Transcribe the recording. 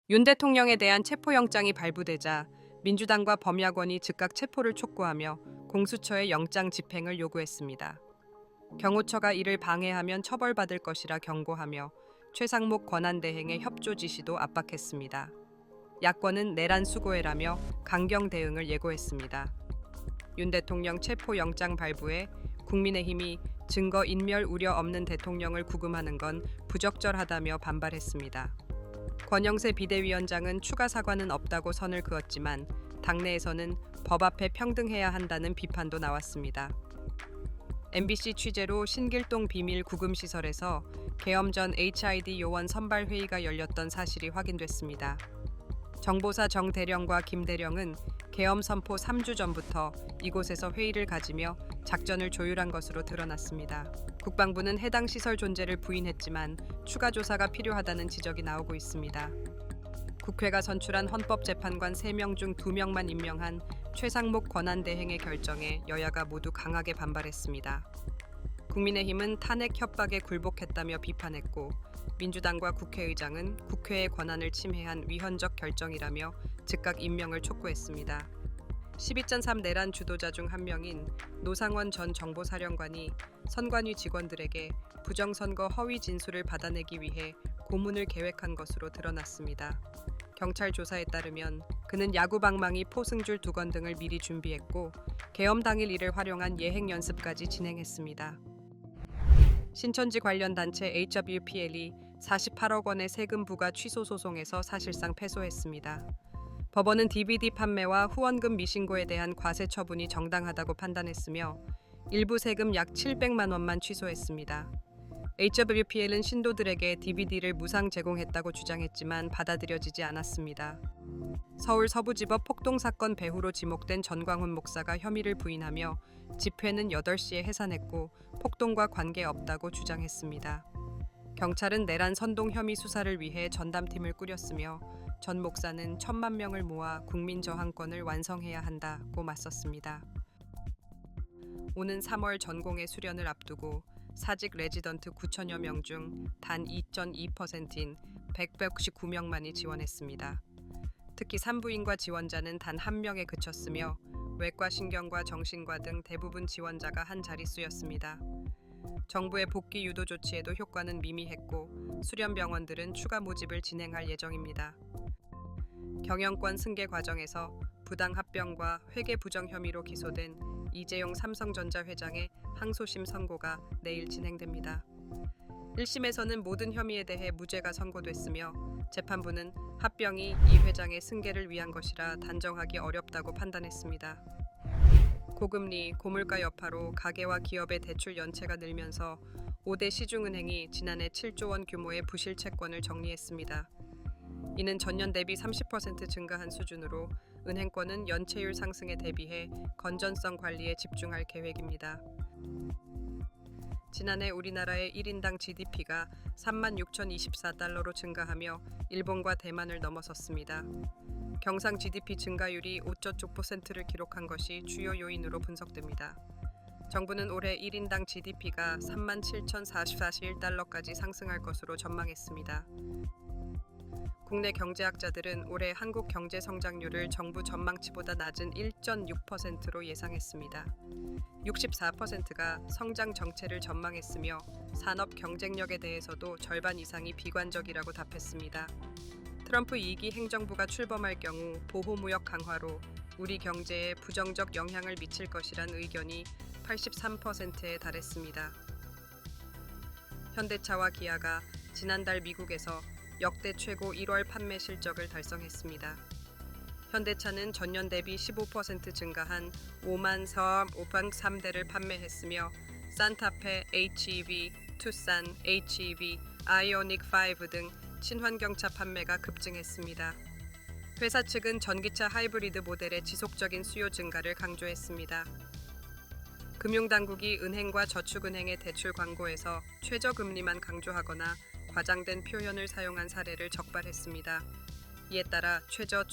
윤 대통령에 대한 체포영장이 발부되자 민주당과 범야권이 즉각 체포를 촉구하며 공수처의 영장 집행을 요구했습니다. 경호처가 이를 방해하면 처벌받을 것이라 경고하며 최상목 권한대행의 협조 지시도 압박했습니다. 야권은 내란 수고해라며 강경 대응을 예고했습니다. 윤 대통령 체포영장 발부에 국민의힘이 증거 인멸 우려 없는 대통령을 구금하는 건 부적절하다며 반발했습니다. 권영세 비대위원장은 추가 사과는 없다고 선을 그었지만 당내에서는 법 앞에 평등해야 한다는 비판도 나왔습니다. MBC 취재로 신길동 비밀 구금시설에서 계엄 전 HID 요원 선발 회의가 열렸던 사실이 확인됐습니다. 정보사 정 대령과 김 대령은 계엄 선포 3주 전부터 이곳에서 회의를 가지며 작전을 조율한 것으로 드러났습니다. 국방부는 해당 시설 존재를 부인했지만 추가 조사가 필요하다는 지적이 나오고 있습니다. 국회가 선출한 헌법재판관 3명 중 2명만 임명한 최상목 권한대행의 결정에 여야가 모두 강하게 반발했습니다. 국민의힘은 탄핵 협박에 굴복했다며 비판했고 민주당과 국회의장은 국회의 권한을 침해한 위헌적 결정이라며 즉각 임명을 촉구했습니다. 12.3 내란 주도자 중 한 명인 노상원 전 정보사령관이 선관위 직원들에게 부정선거 허위 진술을 받아내기 위해 고문을 계획한 것으로 드러났습니다. 경찰 조사에 따르면 그는 야구방망이, 포승줄 2건 등을 미리 준비했고 계엄 당일 이를 활용한 예행 연습까지 진행했습니다. 신천지 관련 단체 HWPL이 48억 원의 세금 부과 취소 소송에서 사실상 패소했습니다. 법원은 DVD 판매와 후원금 미신고에 대한 과세 처분이 정당하다고 판단했으며 일부 세금 약 700만 원만 취소했습니다. HWPL은 신도들에게 DVD를 무상 제공했다고 주장했지만 받아들여지지 않았습니다. 서울 서부지법 폭동 사건 배후로 지목된 전광훈 목사가 혐의를 부인하며 집회는 8시에 해산했고 폭동과 관계없다고 주장했습니다. 경찰은 내란 선동 혐의 수사를 위해 전담팀을 꾸렸으며 전 목사는 1,000만 명을 모아 국민 저항권을 완성해야 한다고 맞섰습니다. 오는 3월 전공의 수련을 앞두고 사직 레지던트 9천여 명 중 단 2.2%인 199명만이 지원했습니다. 특히 산부인과 지원자는 단 1명에 그쳤으며 외과 신경과 정신과 등 대부분 지원자가 한 자릿수였습니다. 정부의 복귀 유도 조치에도 효과는 미미했고 수련 병원들은 추가 모집을 진행할 예정입니다. 경영권 승계 과정에서 부당 합병과 회계 부정 혐의로 기소된 이재용 삼성전자 회장의 항소심 선고가 내일 진행됩니다. 1심에서는 모든 혐의에 대해 무죄가 선고됐으며 재판부는 합병이 이 회장의 승계를 위한 것이라 단정하기 어렵다고 판단했습니다. 고금리, 고물가 여파로 가계와 기업의 대출 연체가 늘면서 5대 시중은행이 지난해 7조 원 규모의 부실 채권을 정리했습니다. 이는 전년 대비 30% 증가한 수준으로 은행권은 연체율 상승에 대비해 건전성 관리에 집중할 계획입니다. 지난해 우리나라의 1인당 GDP가 36,024달러로 증가하며 일본과 대만을 넘어섰습니다. 경상 GDP 증가율이 5.9%를 기록한 것이 주요 요인으로 분석됩니다. 정부는 올해 1인당 GDP가 37,041달러까지 상승할 것으로 전망했습니다. 국내 경제학자들은 올해 한국 경제 성장률을 정부 전망치보다 낮은 1.6%로 예상했습니다. 64%가 성장 정체를 전망했으며 산업 경쟁력에 대해서도 절반 이상이 비관적이라고 답했습니다. 트럼프 2기 행정부가 출범할 경우 보호무역 강화로 우리 경제에 부정적 영향을 미칠 것이란 의견이 83%에 달했습니다. 현대차와 기아가 지난달 미국에서 역대 최고 1월 판매 실적을 달성했습니다. 현대차는 전년 대비 15% 증가한 54,503대를 판매했으며 산타페, HEV, 투싼, HEV, 아이오닉 5 등 친환경차 판매가 급증했습니다. 회사 측은 전기차 하이브리드 모델의 지속적인 수요 증가를 강조했습니다. 금융당국이 은행과 저축은행의 대출 광고에서 최저금리만 강조하거나 과장된 표현을 사용한 사례를 적발했습니다. 이에 따라 최고